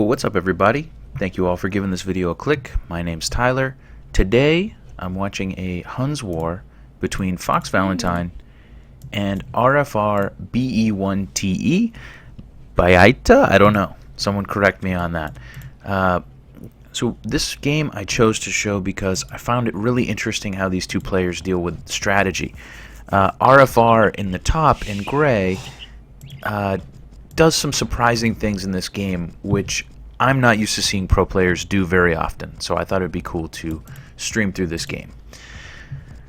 What's up everybody? Thank you all for giving this video a click. My name's Tyler. Today I'm watching a Huns war between foxvalentine and RFR Be1te. Be1te? I don't know. Someone correct me on that. So this game I chose to show because I found it really interesting how these two players deal with strategy. RFR in the top in gray does some surprising things in this game which I'm not used to seeing pro players do very often, so I thought it'd be cool to stream through this game.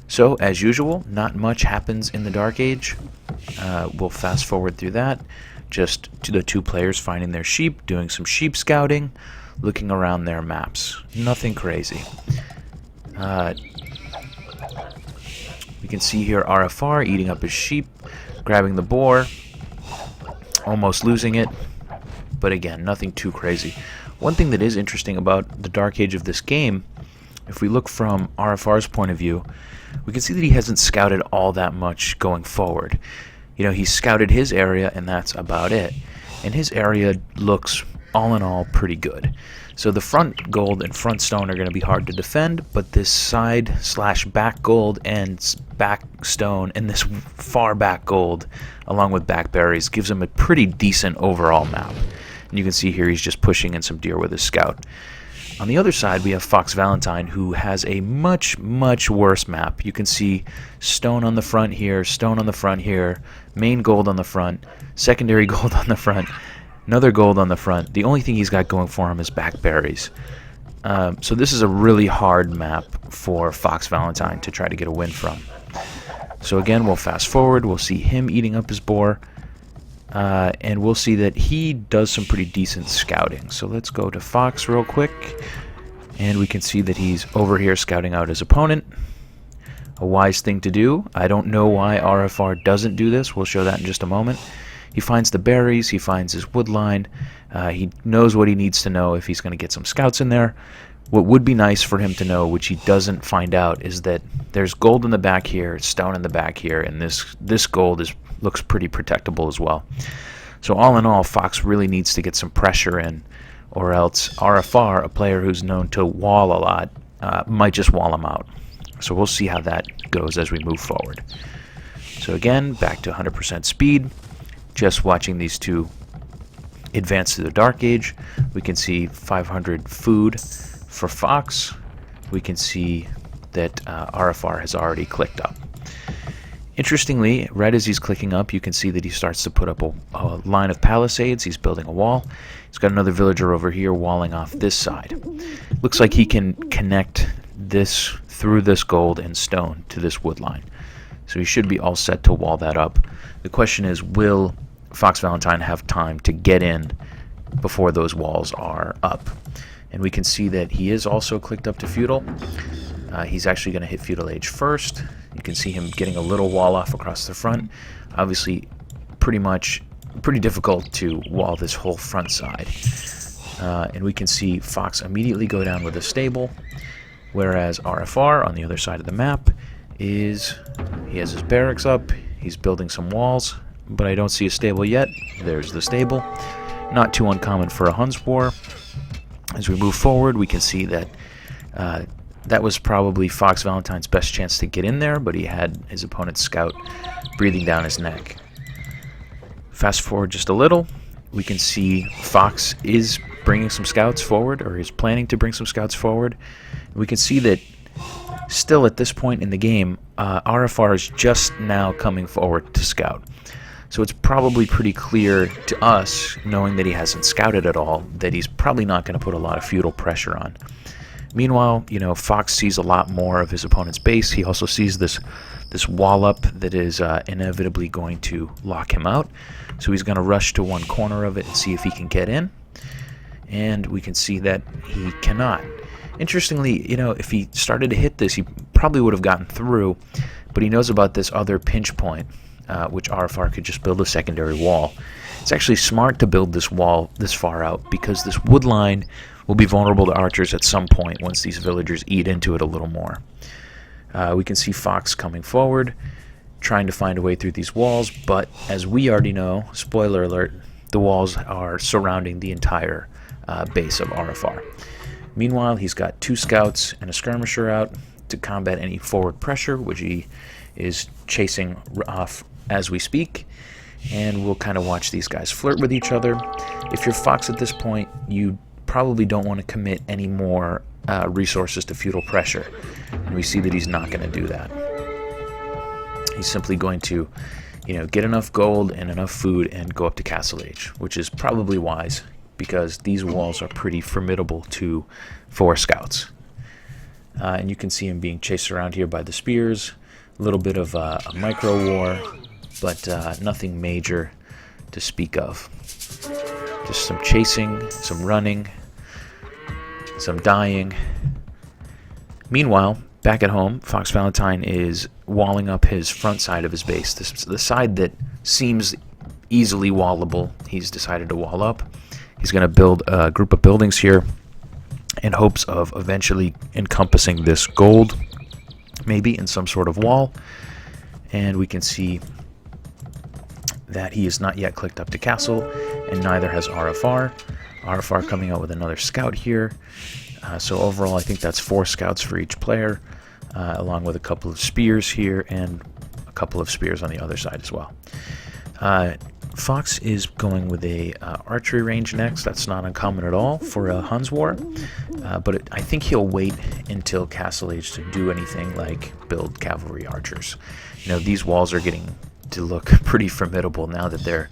So as usual, not much happens in the Dark Age. We'll fast forward through that, just to the two players finding their sheep, doing some sheep scouting, looking around their maps. Nothing crazy. We can see here RFR eating up his sheep, grabbing the boar, almost losing it, but again, nothing too crazy. One thing that is interesting about the Dark Age of this game, if we look from RFR's point of view, we can see that he hasn't scouted all that much going forward. You know, he's scouted his area and that's about it. And his area looks, all in all, pretty good. So the front gold and front stone are going to be hard to defend, but this side slash back gold and back stone and this far back gold along with back berries gives him a pretty decent overall map. And you can see here he's just pushing in some deer with his scout. On the other side we have foxvalentine, who has a much worse map. You can see stone on the front here, stone on the front here, main gold on the front, secondary gold on the front, another gold on the front. The only thing he's got going for him is back berries. So this is a really hard map for foxvalentine to try to get a win from. So again, we'll fast forward. We'll see him eating up his boar. And we'll see that he does some pretty decent scouting. So let's go to Fox real quick. And we can see that he's over here scouting out his opponent. A wise thing to do. I don't know why RFR doesn't do this. We'll show that in just a moment. He finds the berries, he finds his wood line, he knows what he needs to know if he's going to get some scouts in there. What would be nice for him to know, which he doesn't find out, is that there's gold in the back here, stone in the back here, and this gold looks pretty protectable as well. So all in all, Fox really needs to get some pressure in, or else RFR, a player who's known to wall a lot, might just wall him out. So we'll see how that goes as we move forward. So again, back to 100% speed. Just watching these two advance to the Dark Age, we can see 500 food for Fox. We can see that RFR has already clicked up. Interestingly, right as he's clicking up, you can see that he starts to put up a line of palisades. He's building a wall. He's got another villager over here walling off this side. Looks like he can connect this through this gold and stone to this wood line. So he should be all set to wall that up. The question is, will foxvalentine have time to get in before those walls are up? And we can see that he is also clicked up to feudal. He's actually going to hit feudal age first. You can see him getting a little wall off across the front. Obviously, pretty difficult to wall this whole front side. And we can see Fox immediately go down with a stable, whereas RFR on the other side of the map he has his barracks up, he's building some walls, but I don't see a stable yet. There's the stable. Not too uncommon for a Huns war. As we move forward, we can see that that was probably foxvalentine's best chance to get in there, but he had his opponent's scout breathing down his neck. Fast forward just a little, we can see Fox is bringing some scouts forward, or is planning to bring some scouts forward. We can see that still at this point in the game, RFR is just now coming forward to scout. So it's probably pretty clear to us, knowing that he hasn't scouted at all, that he's probably not going to put a lot of feudal pressure on. Meanwhile, you know, Fox sees a lot more of his opponent's base. He also sees this wall up that is inevitably going to lock him out. So he's going to rush to one corner of it and see if he can get in. And we can see that he cannot. Interestingly, you know, if he started to hit this, he probably would have gotten through, but he knows about this other pinch point, which RFR could just build a secondary wall. It's actually smart to build this wall this far out, because this wood line will be vulnerable to archers at some point once these villagers eat into it a little more. We can see Fox coming forward, trying to find a way through these walls, but as we already know, spoiler alert, the walls are surrounding the entire base of RFR. Meanwhile, he's got 2 scouts and a skirmisher out to combat any forward pressure, which he is chasing off as we speak. And we'll kind of watch these guys flirt with each other. If you're Fox at this point, you probably don't want to commit any more resources to feudal pressure. And we see that he's not going to do that. He's simply going to, get enough gold and enough food and go up to Castle Age, which is probably wise because these walls are pretty formidable for scouts. And you can see him being chased around here by the spears. A little bit of a micro war, but nothing major to speak of. Just some chasing, some running, some dying. Meanwhile, back at home, Fox Valentine is walling up his front side of his base. This is the side that seems easily wallable. He's decided to wall up. He's going to build a group of buildings here in hopes of eventually encompassing this gold, maybe in some sort of wall. And we can see that he is not yet clicked up to castle, and neither has RFR. RFR coming out with another scout here. So overall, I think that's 4 scouts for each player, along with a couple of spears here and a couple of spears on the other side as well. Fox is going with a archery range next. That's not uncommon at all for a Huns War, but I think he'll wait until Castle Age to do anything like build cavalry archers. These walls are getting to look pretty formidable now that they're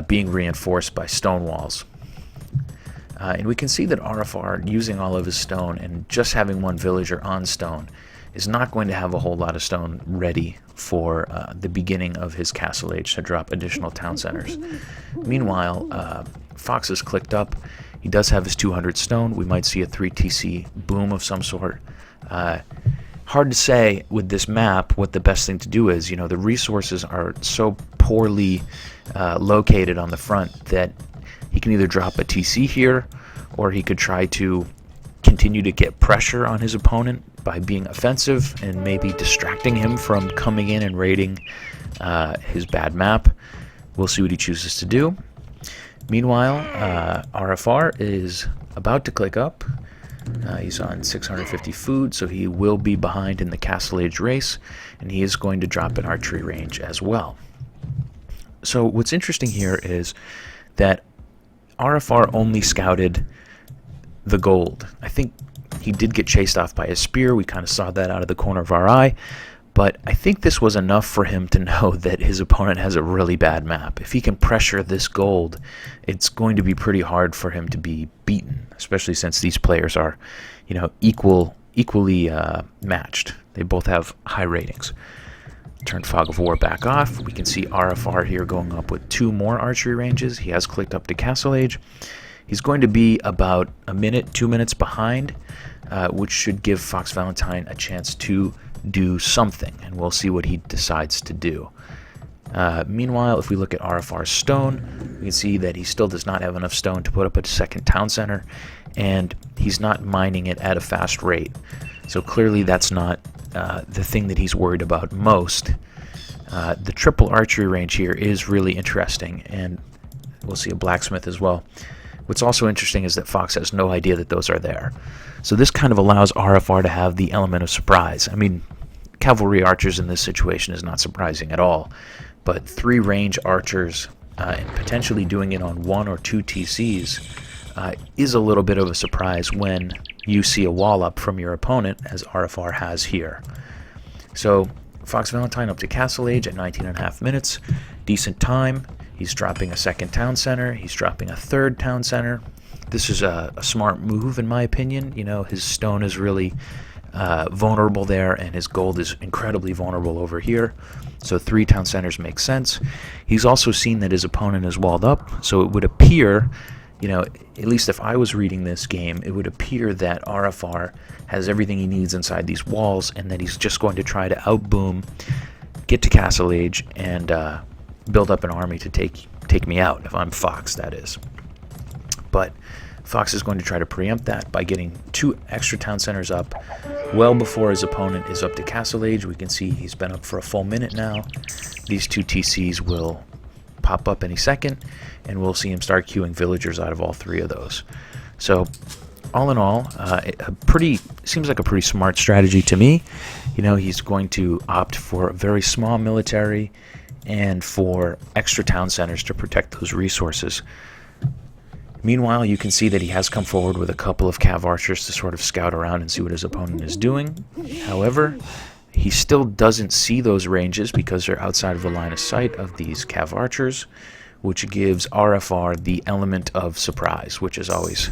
being reinforced by stone walls. And we can see that RFR, using all of his stone and just having 1 villager on stone, is not going to have a whole lot of stone ready for the beginning of his Castle Age to drop additional town centers. Meanwhile, Fox is clicked up. He does have his 200 stone. We might see a 3 TC boom of some sort. Hard to say with this map what the best thing to do is. The resources are so poorly located on the front that he can either drop a TC here, or he could try to continue to get pressure on his opponent by being offensive and maybe distracting him from coming in and raiding his bad map. We'll see what he chooses to do. Meanwhile, RFR is about to click up. He's on 650 food, so he will be behind in the Castle Age race, and he is going to drop an archery range as well. So what's interesting here is that RFR only scouted the gold. I think he did get chased off by a spear. We kind of saw that out of the corner of our eye. But I think this was enough for him to know that his opponent has a really bad map. If he can pressure this gold, it's going to be pretty hard for him to be beaten, especially since these players are, equally matched. They both have high ratings. Turn Fog of War back off. We can see RFR here going up with 2 more archery ranges. He has clicked up to Castle Age. He's going to be about 2 minutes behind, which should give Fox Valentine a chance to do something, and we'll see what he decides to do. Meanwhile, if we look at RFR's stone, we can see that he still does not have enough stone to put up a second town center, and he's not mining it at a fast rate. So clearly that's not the thing that he's worried about most. The triple archery range here is really interesting, and we'll see a blacksmith as well. What's also interesting is that Fox has no idea that those are there. So this kind of allows RFR to have the element of surprise. I mean, cavalry archers in this situation is not surprising at all, but 3 range archers and potentially doing it on 1 or 2 TCs is a little bit of a surprise when you see a wall up from your opponent, as RFR has here. So Fox Valentine up to Castle Age at 19.5 minutes. Decent time. He's dropping a second town center. He's dropping a third town center. This is a smart move, in my opinion. His stone is really vulnerable there, and his gold is incredibly vulnerable over here. So 3 town centers make sense. He's also seen that his opponent is walled up, so it would appear, at least if I was reading this game, it would appear that RFR has everything he needs inside these walls, and that he's just going to try to outboom, get to Castle Age, and build up an army to take me out, if I'm Fox, that is. But Fox is going to try to preempt that by getting 2 extra town centers up well before his opponent is up to Castle Age. We can see he's been up for a full minute now. These 2 TCs will pop up any second, and we'll see him start queuing villagers out of all 3 of those. So all in all, seems like a pretty smart strategy to me. You know, he's going to opt for a very small military and for extra town centers to protect those resources. Meanwhile, you can see that he has come forward with a couple of cav archers to sort of scout around and see what his opponent is doing. However, he still doesn't see those ranges because they're outside of the line of sight of these cav archers, which gives RFR the element of surprise, which is always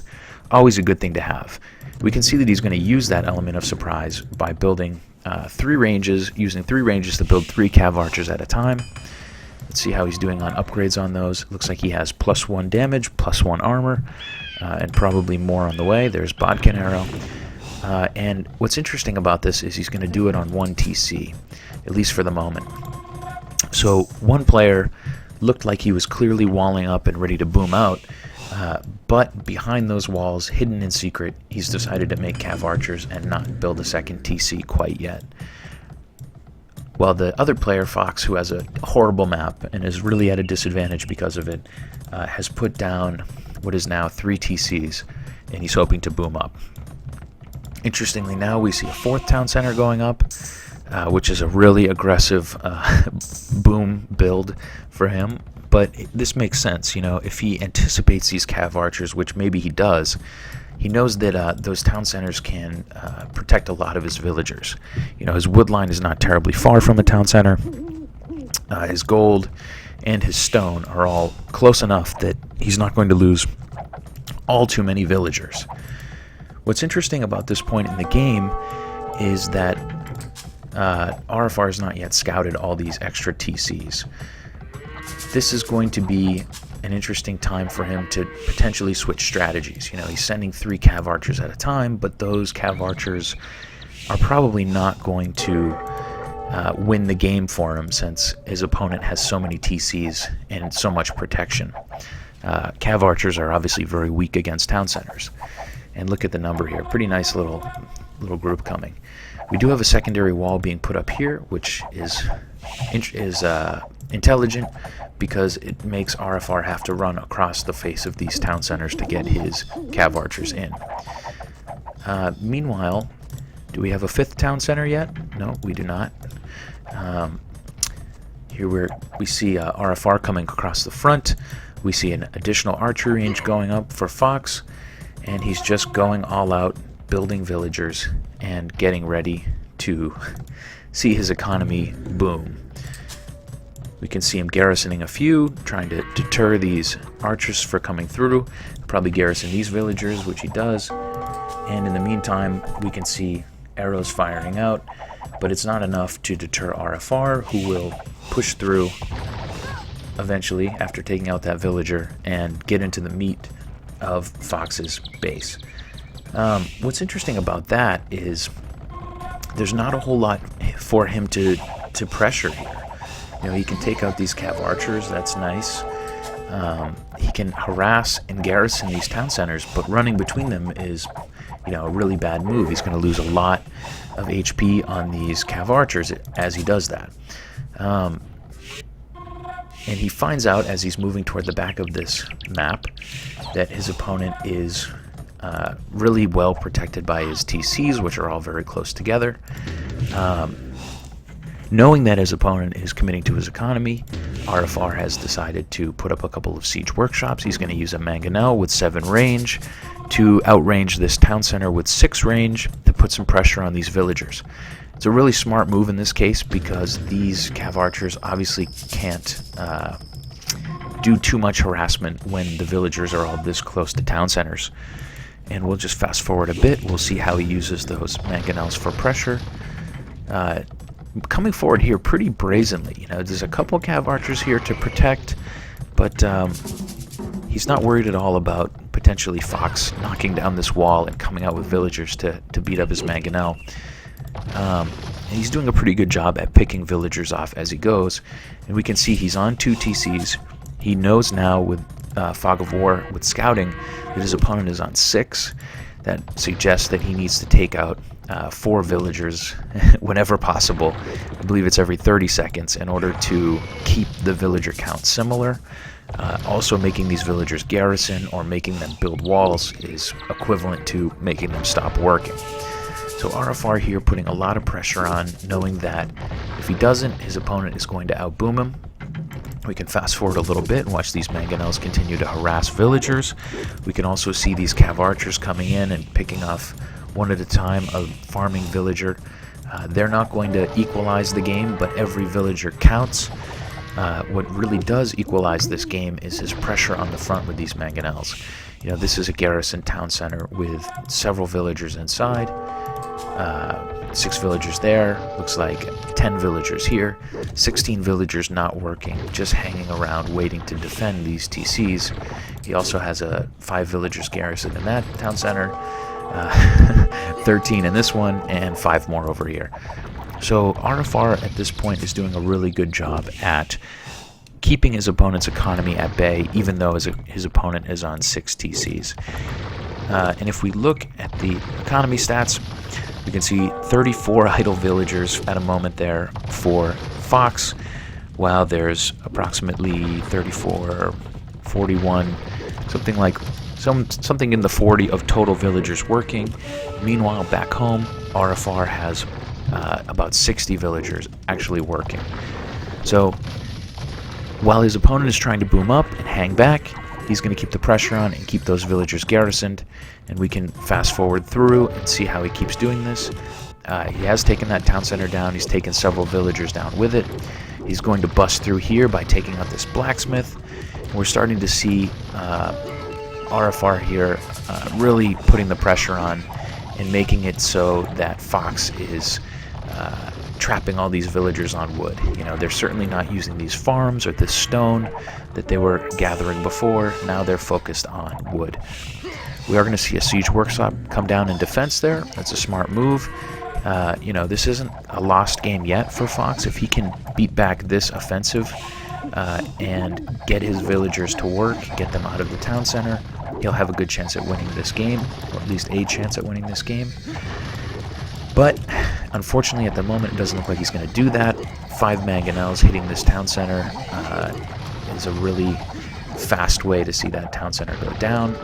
a good thing to have. We can see that he's going to use that element of surprise by building 3 ranges, using 3 ranges to build 3 cav archers at a time. Let's see how he's doing on upgrades on those. Looks like he has +1 damage, +1 armor, and probably more on the way. There's Bodkin Arrow. And what's interesting about this is he's going to do it on 1 TC, at least for the moment. So one player looked like he was clearly walling up and ready to boom out, but behind those walls, hidden in secret, he's decided to make cav archers and not build a second TC quite yet. While the other player, Fox, who has a horrible map and is really at a disadvantage because of it, has put down what is now 3 TCs, and he's hoping to boom up. Interestingly, now we see a 4th town center going up, which is a really aggressive boom build for him. But this makes sense, you know, if he anticipates these cav archers, which maybe he does. He knows that those town centers can protect a lot of his villagers. You know, his wood line is not terribly far from a town center. His gold and his stone are all close enough that he's not going to lose all too many villagers. What's interesting about this point in the game is that RFR has not yet scouted all these extra TCs. This is going to be an interesting time for him to potentially switch strategies. You know, he's sending 3 cav archers at a time, but those cav archers are probably not going to win the game for him since his opponent has so many TCs and so much protection. Cav archers are obviously very weak against town centers. And look at the number here. Pretty nice little group coming. We do have a secondary wall being put up here, which is intelligent because it makes RFR have to run across the face of these town centers to get his cav archers in. Meanwhile, do we have a 5th town center yet? No, we do not. Here we see RFR coming across the front. We see an additional archery range going up for Fox, and he's just going all out, building villagers and getting ready to see his economy boom. We can see him garrisoning a few, trying to deter these archers for coming through. Probably garrison these villagers, which he does. And in the meantime, we can see arrows firing out, but it's not enough to deter RFR, who will push through eventually after taking out that villager and get into the meat of Fox's base. What's interesting about that is there's not a whole lot for him to pressure here. You know, he can take out these cav archers, that's nice. He can harass and garrison these town centers, but running between them is, you know, a really bad move. He's going to lose a lot of HP on these cav archers as he does that. And he finds out as he's moving toward the back of this map that his opponent is really well protected by his TCs, which are all very close together. Knowing that his opponent is committing to his economy, RFR has decided to put up a couple of siege workshops. He's going to use a mangonel with 7 range to outrange this town center with 6 range to put some pressure on these villagers. It's a really smart move in this case because these cav archers obviously can't do too much harassment when the villagers are all this close to town centers. And we'll just fast forward a bit. We'll see how he uses those mangonels for pressure. Coming forward here pretty brazenly. You know, there's a couple cav archers here to protect, but he's not worried at all about potentially Fox knocking down this wall and coming out with villagers to beat up his mangonel. And he's doing a pretty good job at picking villagers off as he goes, and we can see he's on 2 TCs. He knows now with fog of war with scouting that his opponent is on 6. That suggests that he needs to take out 4 villagers whenever possible. I believe it's every 30 seconds in order to keep the villager count similar. Also, making these villagers garrison or making them build walls is equivalent to making them stop working. So RFR here putting a lot of pressure on, knowing that if he doesn't, his opponent is going to outboom him. We can fast forward a little bit and watch these mangonels continue to harass villagers. We can also see these cav archers coming in and picking off one at a time a farming villager. They're not going to equalize the game, but every villager counts. What really does equalize this game is his pressure on the front with these mangonels. You know, this is a garrison town center with several villagers inside. 6 villagers there, looks like 10 villagers here, 16 villagers not working, just hanging around waiting to defend these TCs. He also has 5 villagers garrison in that town center, 13 in this one, and 5 more over here. So RFR at this point is doing a really good job at keeping his opponent's economy at bay, even though his opponent is on 6 TCs. And if we look at the economy stats, we can see 34 idle villagers at a moment there for Fox, while there's approximately 34, 41, something in the 40 of total villagers working. Meanwhile, back home, RFR has about 60 villagers actually working. So while his opponent is trying to boom up and hang back, he's going to keep the pressure on and keep those villagers garrisoned. And we can fast forward through and see how he keeps doing this. He has taken that town center down. He's taken several villagers down with it. He's going to bust through here by taking out this blacksmith. And we're starting to see RFR here really putting the pressure on and making it so that Fox is trapping all these villagers on wood. You know, they're certainly not using these farms or this stone that they were gathering before. Now they're focused on wood. We are going to see a siege workshop come down in defense there. That's a smart move. You know, this isn't a lost game yet for Fox. If he can beat back this offensive and get his villagers to work, get them out of the town center, he'll have a good chance at winning this game, or at least a chance at winning this game. But unfortunately, at the moment, it doesn't look like he's going to do that. 5 mangonels hitting this town center is a really fast way to see that town center go down.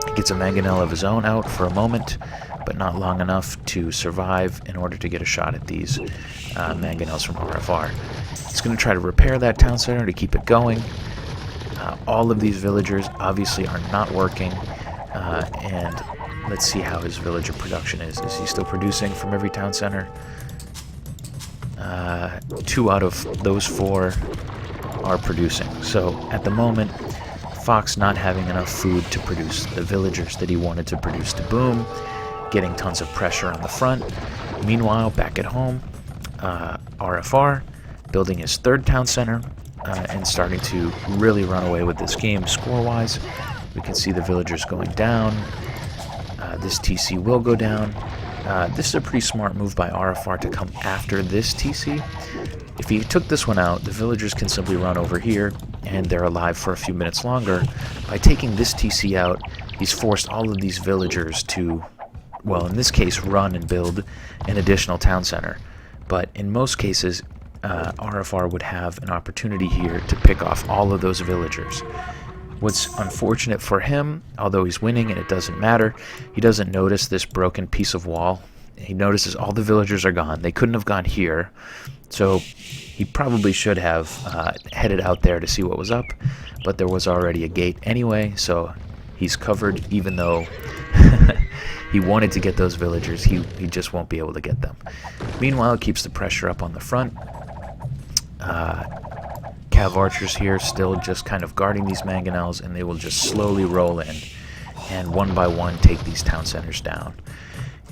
He gets a mangonel of his own out for a moment, but not long enough to survive in order to get a shot at these mangonels from RFR. He's going to try to repair that town center to keep it going. All of these villagers obviously are not working, and let's see how his villager production is. Is he still producing from every town center? 2 out of those 4 are producing. So at the moment, Fox not having enough food to produce the villagers that he wanted to produce to boom, getting tons of pressure on the front. Meanwhile, back at home, RFR building his 3rd town center and starting to really run away with this game score-wise. We can see the villagers going down. This TC will go down. This is a pretty smart move by RFR to come after this TC. If he took this one out, the villagers can simply run over here, and they're alive for a few minutes longer. By taking this TC out, he's forced all of these villagers to, well, in this case, run and build an additional town center. But in most cases, RFR would have an opportunity here to pick off all of those villagers. What's unfortunate for him, although he's winning and it doesn't matter, he doesn't notice this broken piece of wall. He notices all the villagers are gone. They couldn't have gone here, so he probably should have headed out there to see what was up, but there was already a gate anyway, so he's covered. Even though he wanted to get those villagers, he just won't be able to get them. Meanwhile, it keeps the pressure up on the front. Cav archers here still just kind of guarding these mangonels, and they will just slowly roll in and one by one take these town centers down.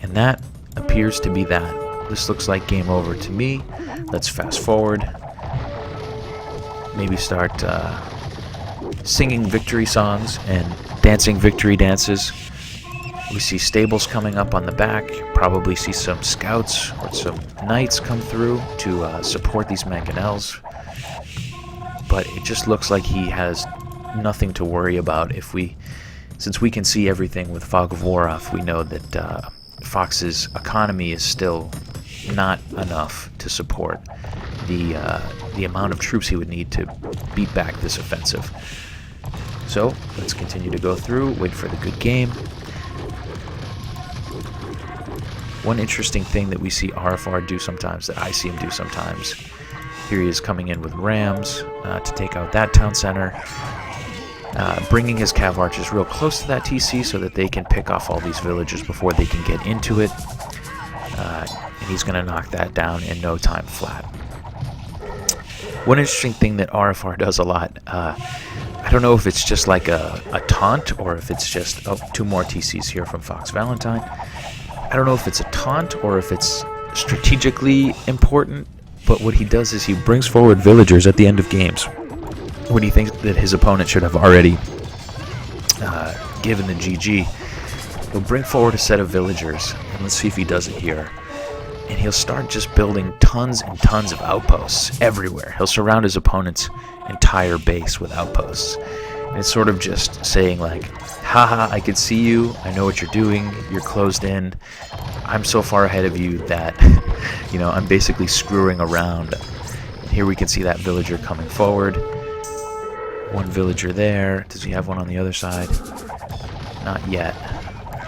And that appears to be that. This looks like game over to me. Let's fast forward. Maybe start singing victory songs and dancing victory dances. We see stables coming up on the back. Probably see some scouts or some knights come through to support these mangonels. But it just looks like he has nothing to worry about. Since we can see everything with Fog of War off, we know that Fox's economy is still not enough to support the amount of troops he would need to beat back this offensive. So let's continue to go through, wait for the good game. One interesting thing that we see RFR do sometimes, that I see him do sometimes, here he is coming in with rams to take out that town center, bringing his cav archers real close to that TC so that they can pick off all these villagers before they can get into it. And he's going to knock that down in no time flat. One interesting thing that RFR does a lot, I don't know if it's just like a taunt or if it's just, oh, 2 more TCs here from Fox Valentine. I don't know if it's a taunt or if it's strategically important, but what he does is he brings forward villagers at the end of games when he thinks that his opponent should have already given the GG. He'll bring forward a set of villagers, and let's see if he does it here. And he'll start just building tons and tons of outposts everywhere. He'll surround his opponent's entire base with outposts. And it's sort of just saying like, haha, I can see you, I know what you're doing, you're closed in, I'm so far ahead of you that, you know, I'm basically screwing around. And here we can see that villager coming forward. One villager there. Does he have one on the other side? Not yet.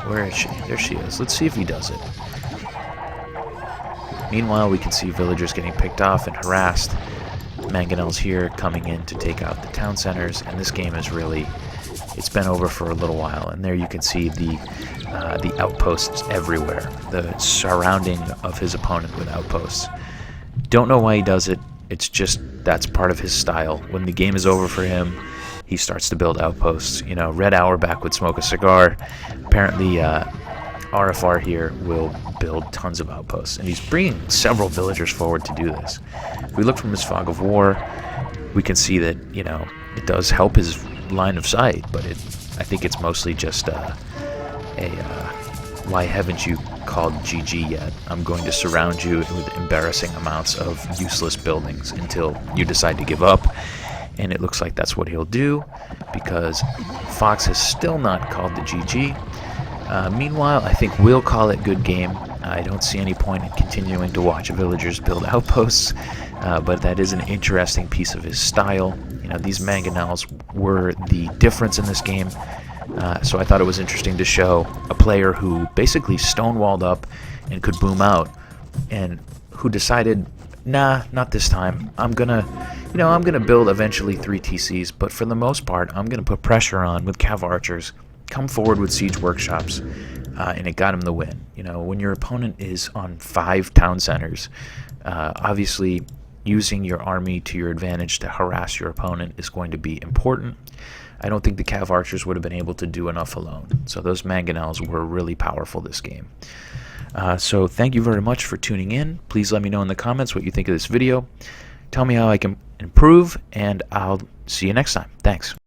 Where is she? There she is. Let's see if he does it. Meanwhile, we can see villagers getting picked off and harassed. Mangonels here coming in to take out the town centers, and this game is really, it's been over for a little while. And there you can see the outposts everywhere, the surrounding of his opponent with outposts. Don't know why he does it. It's just, that's part of his style. When the game is over for him, he starts to build outposts. You know, Red Auerbach would smoke a cigar. Apparently, RFR here will build tons of outposts, and he's bringing several villagers forward to do this. If we look from his Fog of War, we can see that, you know, it does help his line of sight, but I think it's mostly just why haven't you called GG yet? I'm going to surround you with embarrassing amounts of useless buildings until you decide to give up. And it looks like that's what he'll do, because Fox has still not called the GG. Meanwhile, I think we'll call it good game. I don't see any point in continuing to watch villagers build outposts, but that is an interesting piece of his style. You know, these mangonels were the difference in this game, so I thought it was interesting to show a player who basically stonewalled up and could boom out, and who decided, nah, not this time. I'm gonna build eventually 3 TCs, but for the most part, I'm gonna put pressure on with cav archers, come forward with siege workshops, and it got him the win. You know, when your opponent is on 5 town centers, obviously using your army to your advantage to harass your opponent is going to be important. I don't think the cav archers would have been able to do enough alone. So those mangonels were really powerful this game. So thank you very much for tuning in. Please let me know in the comments what you think of this video. Tell me how I can improve, and I'll see you next time. Thanks.